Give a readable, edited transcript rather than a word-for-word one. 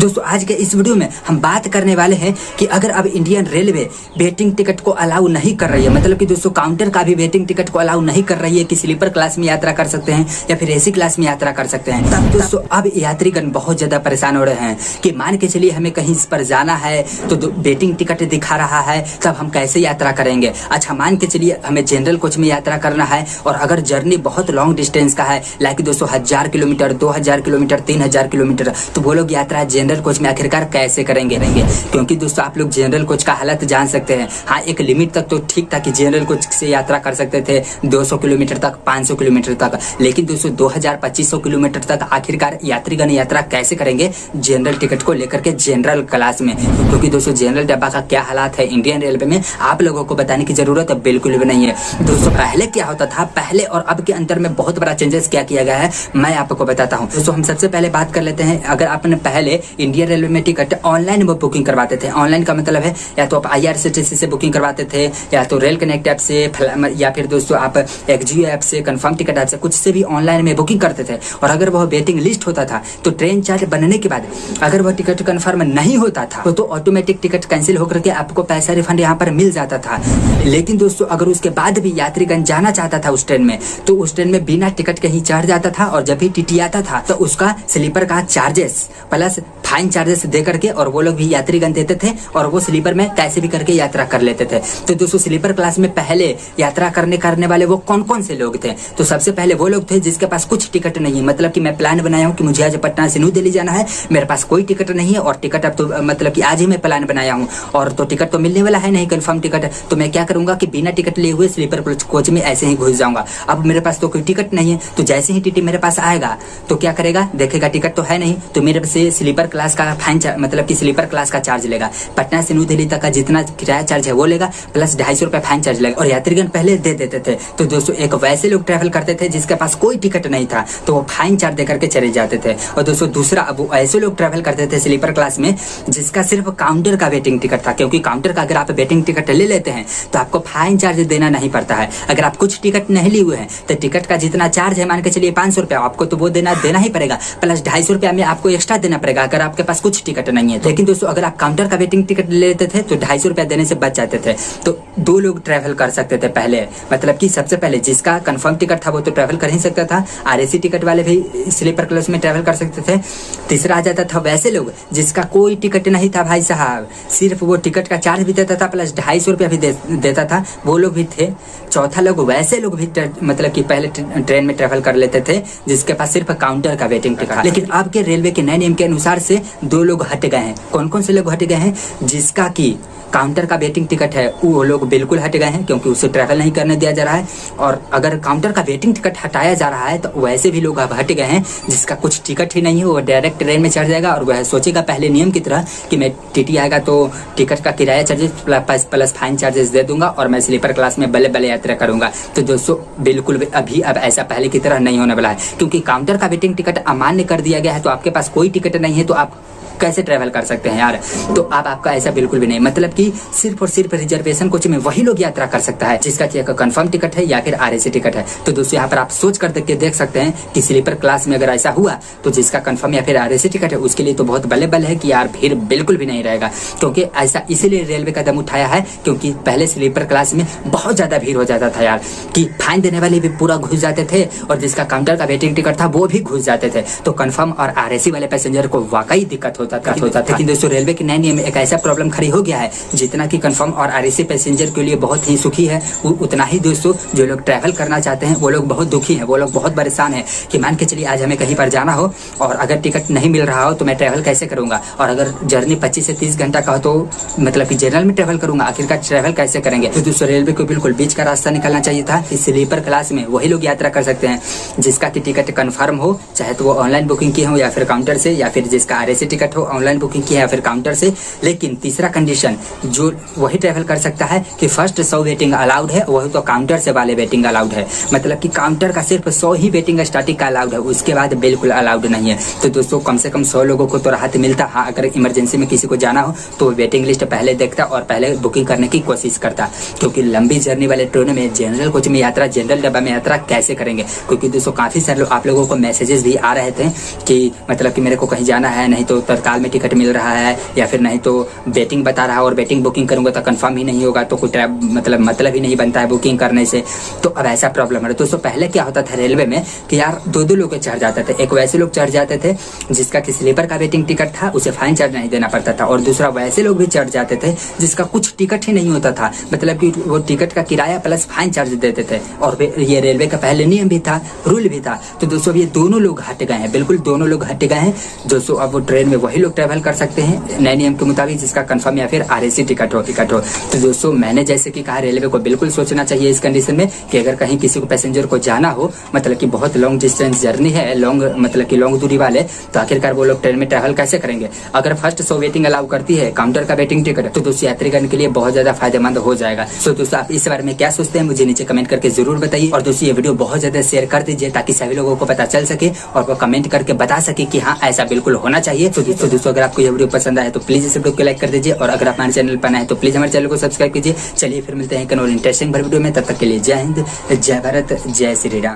दोस्तों आज के इस वीडियो में हम बात करने वाले हैं कि अगर अब इंडियन रेलवे वेटिंग टिकट को अलाउ नहीं कर रही है, मतलब कि दोस्तों काउंटर का भी वेटिंग टिकट को अलाउ नहीं कर रही है कि स्लीपर क्लास में यात्रा कर सकते हैं या फिर एसी क्लास में यात्रा कर सकते हैं, तब दोस्तों अब यात्रीगण बहुत ज्यादा परेशान हो रहे हैं कि मान के चलिए हमें कहीं इस पर जाना है तो वेटिंग टिकट दिखा रहा है, तब हम कैसे यात्रा करेंगे। अच्छा मान के चलिए हमें जनरल कोच में यात्रा करना है और अगर जर्नी बहुत लॉन्ग डिस्टेंस का है, लाइक दोस्तों 1000 किलोमीटर, 2000 किलोमीटर, 3000 किलोमीटर, तो वो लोग यात्रा जनरल कोच में आखिरकार कैसे करेंगे। क्योंकि दोस्तों आप लोग जनरल कोच का हालत जान सकते हैं। हाँ एक लिमिट तक तो ठीक था कि जनरल कोच से यात्रा कर सकते थे 200 किलोमीटर तक, 500 किलोमीटर तक, लेकिन दोस्तों 2000-2500 किलोमीटर तक आखिरकार यात्रीगण यात्रा कैसे करेंगे जनरल टिकट को लेकर के जनरल क्लास में। क्योंकि दोस्तों जनरल डब्बा का क्या हालात है इंडियन रेलवे में आप लोगों को बताने की जरूरत बिल्कुल भी नहीं है। दोस्तों पहले क्या होता था, पहले और अब के अंतर में बहुत बड़ा चेंजेस क्या किया गया है मैं आपको बताता हूँ। दोस्तों हम सबसे पहले बात कर लेते हैं, अगर आपने पहले इंडियन रेलवे में टिकट ऑनलाइन बुकिंग करवाते थे, ऑनलाइन का मतलब है या तो आप IRCTC से बुकिंग करवाते थे या तो रेल कनेक्ट ऐप से या फिर दोस्तों आप एक्जियो ऐप से, कंफर्म टिकट ऐप से, कुछ से भी ऑनलाइन में बुकिंग करते थे। और अगर वह वेटिंग लिस्ट होता था तो ट्रेन चार्ज बनने के बाद अगर वह टिकट कंफर्म नहीं होता था तो ऑटोमेटिक टिकट कैंसिल होकर के आपको पैसा रिफंड यहाँ पर मिल जाता था। लेकिन दोस्तों अगर उसके बाद भी यात्रीगण जाना चाहता था उस ट्रेन में तो उस ट्रेन में बिना टिकट के ही चढ़ जाता था और जब भी टीटी आता था तो उसका स्लीपर का चार्जेस प्लस फाइन चार्जेस दे करके और वो लोग भी यात्रीगण देते थे और वो स्लीपर में कैसे भी करके यात्रा कर लेते थे। तो दोस्तों स्लीपर क्लास में पहले यात्रा करने वाले वो कौन कौन से लोग थे, तो सबसे पहले वो लोग थे जिसके पास कुछ टिकट नहीं है, मतलब कि मैं प्लान बनाया हूँ कि मुझे आज पटना से न्यू दिल्ली जाना है, मेरे पास कोई टिकट नहीं है और टिकट अब तो मतलब कि आज ही मैं प्लान बनाया हूँ और तो टिकट तो मिलने वाला है नहीं कंफर्म टिकट, तो मैं क्या करूंगा कि बिना टिकट लिए हुए स्लीपर कोच में ऐसे ही घुस जाऊंगा। अब मेरे पास तो कोई टिकट नहीं है, तो जैसे ही टीटी मेरे पास आएगा तो क्या करेगा, देखेगा टिकट तो है नहीं, तो मेरे से स्लीपर क्लास का फाइन मतलब कि स्लीपर क्लास का चार्ज लेगा, पटना से न्यू दिल्ली तक का जितना किराया चार्ज है वो लेगा प्लस 250 रुपए फाइन चार्ज लेगा और यात्रीगण पहले दे देते थे। तो दोस्तों एक वैसे लोग ट्रैवल करते थे जिसके पास कोई टिकट नहीं था तो वो फाइन चार्ज देकर के चले जाते थे। और दोस्तों दूसरा अब ऐसे लोग ट्रैवल करते थे स्लीपर क्लास में जिसका सिर्फ काउंटर का वेटिंग टिकट था, क्योंकि काउंटर का अगर आप वेटिंग टिकट ले लेते हैं तो आपको फाइन चार्ज देना नहीं पड़ता है। अगर आप कुछ टिकट नहीं लिए हुए हैं तो टिकट का जितना चार्ज है मान के चलिए 500 रुपया, आपको तो वो देना ही पड़ेगा प्लस 250 रुपया में आपको एक्स्ट्रा देना पड़ेगा अगर आपके पास कुछ टिकट नहीं है। लेकिन दोस्तों अगर आप काउंटर का वेटिंग टिकट ले लेते थे तो 250 रुपया देने से बच जाते थे। तो दो लोग ट्रैवल कर सकते थे पहले, मतलब कि सबसे पहले जिसका कंफर्म टिकट था वो तो ट्रैवल कर ही सकता था, RAC टिकट वाले भी स्लीपर क्लास में ट्रैवल कर सकते थे। तीसरा आ जाता था वैसे लोग जिसका कोई टिकट नहीं था भाई साहब, सिर्फ वो टिकट का चार्ज भी देता था प्लस 250 रुपया भी देता था, वो लोग भी थे। चौथा लोग वैसे लोग भी मतलब कि पहले ट्रेन में ट्रैवल कर लेते थे जिसके पास सिर्फ काउंटर का वेटिंग टिकट। लेकिन अब के रेलवे के नए नियम के अनुसार से दो लोग हट गए हैं। कौन कौन से लोग हट गए हैं, जिसका की काउंटर का वेटिंग टिकट है वो लोग बिल्कुल हट गए हैं क्योंकि उसे ट्रैवल नहीं करने दिया जा रहा है। और अगर काउंटर का वेटिंग टिकट हटाया जा रहा है तो वैसे भी लोग अब हट गए हैं जिसका कुछ टिकट ही नहीं है, वो डायरेक्ट ट्रेन में चढ़ जाएगा और वह सोचेगा पहले नियम की तरह कि मैं टीटी आएगा तो टिकट का किराया चार्जेस प्लस फाइन चार्जेस दे दूंगा और मैं स्लीपर क्लास में बल्ले बल्ले यात्रा करूंगा। तो दोस्तों बिल्कुल अभी अब ऐसा पहले की तरह नहीं होने वाला है, क्योंकि काउंटर का वेटिंग टिकट अमान्य कर दिया गया है। तो आपके पास कोई टिकट नहीं है तो आप कैसे ट्रैवल कर सकते हैं यार। तो अब आपका ऐसा बिल्कुल भी नहीं, मतलब कि सिर्फ और सिर्फ रिजर्वेशन कोच में वही लोग यात्रा कर सकता है जिसका कि कंफर्म टिकट है या फिर RAC टिकट है। तो दोस्तों यहाँ पर आप सोच कर देख सकते हैं कि स्लीपर क्लास में अगर ऐसा हुआ तो जिसका कंफर्म या फिर RAC टिकट है उसके लिए तो बहुत बल्ले है कि यार भीड़ बिल्कुल भी नहीं रहेगा। क्योंकि ऐसा इसीलिए रेलवे कदम उठाया है क्योंकि पहले स्लीपर क्लास में बहुत ज्यादा भीड़ हो जाता था यार, कि फाइन देने वाले भी पूरा घुस जाते थे और जिसका काउंटर का वेटिंग टिकट था वो भी घुस जाते थे। तो कंफर्म और RAC वाले पैसेंजर को वाकई दिक्कत होता था। लेकिन दोस्तों रेलवे के नए नियम में एक ऐसा प्रॉब्लम खड़ी हो गया है, जितना कि कंफर्म और RAC पैसेंजर के लिए बहुत ही सुखी है उतना ही दोस्तों जो लोग ट्रैवल करना चाहते हैं वो लोग बहुत दुखी हैं, वो लोग बहुत परेशान हैं कि मान के चलिए आज हमें कहीं पर जाना हो और अगर टिकट नहीं मिल रहा हो तो मैं ट्रैवल कैसे करूंगा, और अगर जर्नी 25 से 30 घंटा का हो तो मतलब कि जनरल में ट्रैवल करूंगा, आखिरकार ट्रैवल कैसे करेंगे। तो दोस्तों रेलवे को बिल्कुल बीच का रास्ता निकालना चाहिए था कि स्लीपर क्लास में वही लोग यात्रा कर सकते हैं जिसका की टिकट कन्फर्म हो, चाहे तो वो ऑनलाइन बुकिंग की हो या फिर काउंटर से, या फिर जिसका RAC टिकट हो ऑनलाइन बुकिंग की है या फिर काउंटर से। लेकिन तीसरा कंडीशन जो वही ट्रैवल कर सकता है कि फर्स्ट 100 वेटिंग अलाउड है, वही तो काउंटर से वाले वेटिंग अलाउड है, मतलब कि काउंटर का सिर्फ 100 ही वेटिंग स्टार्टिंग का अलाउड है, उसके बाद बिल्कुल अलाउड नहीं है। तो दोस्तों कम से कम 100 लोगों को तो राहत मिलता। हाँ अगर इमरजेंसी में किसी को जाना हो तो वेटिंग लिस्ट पहले देखता और पहले बुकिंग करने की कोशिश करता, क्योंकि लंबी जर्नी वाले ट्रेनों में जनरल कोच में यात्रा, जनरल डब्बा में यात्रा कैसे करेंगे। क्योंकि दोस्तों काफी सारे आप लोगों को मैसेजेस भी आ रहे थे कि मतलब कि मेरे को कहीं जाना है, नहीं तो तत्काल में टिकट मिल रहा है या फिर नहीं तो वेटिंग बता रहा है, और वेटिंग बुकिंग करूंगा तो कंफर्म ही नहीं होगा, तो कोई मतलब ही नहीं बनता है बुकिंग करने से। तो अब ऐसा प्रॉब्लम है। दोस्तों पहले क्या होता था रेलवे में कि यार दो लोग चढ़ जाते थे। एक वैसे लोग चढ़ जाते थे जिसका कि स्लीपर का वेटिंग टिकट था, उसे फाइन चार्ज नहीं देना पड़ता था, और दूसरा वैसे लोग भी चढ़ जाते थे जिसका कुछ टिकट ही नहीं होता था, मतलब कि वो टिकट का किराया प्लस फाइन चार्ज देते थे। और ये रेलवे का पहले नियम भी था, रूल भी था। तो दोस्तों ये दोनों लोग हट गए हैं, बिल्कुल दोनों लोग हट गए हैं दोस्तों। अब वो ट्रेन में वही लोग ट्रेवल कर सकते हैं नए नियम के मुताबिक जिसका कंफर्म या फिर RAC टिकट हो। तो दोस्तों मैंने जैसे कि कहा रेलवे को बिल्कुल सोचना चाहिए इस कंडीशन में कि अगर कहीं किसी को पैसेंजर को जाना हो, मतलब कि बहुत लॉन्ग डिस्टेंस जर्नी है, लॉन्ग दूरी वाले, तो आखिरकार वो लोग ट्रेन में ट्रैवल कैसे करेंगे। अगर फर्स्ट 100 वेटिंग अलाउ करती है काउंटर का वेटिंग टिकट, तो दोस्तों यात्रीगण के लिए बहुत ज्यादा फायदेमंद हो जाएगा। सो दोस्तों आप इस बारे में क्या सोचते हैं मुझे नीचे कमेंट करके जरूर बताइए, और दोस्तों ये वीडियो बहुत ज्यादा शेयर कर दीजिए ताकि सभी लोगों को पता चल सके और वो कमेंट करके बता सके कि हाँ ऐसा बिल्कुल होना चाहिए। तो दोस्तों अगर आपको ये वीडियो पसंद आए तो प्लीज इस वीडियो को लाइक कर दीजिए, और अगर आप हमारे चैनल पर नए हैं तो प्लीज हमारे चैनल को सब्सक्राइब कीजिए। चलिए फिर मिलते हैं एक और इंटरेस्टिंग वीडियो में, तब तक के लिए जय हिंद, जय भारत, जय श्री राम।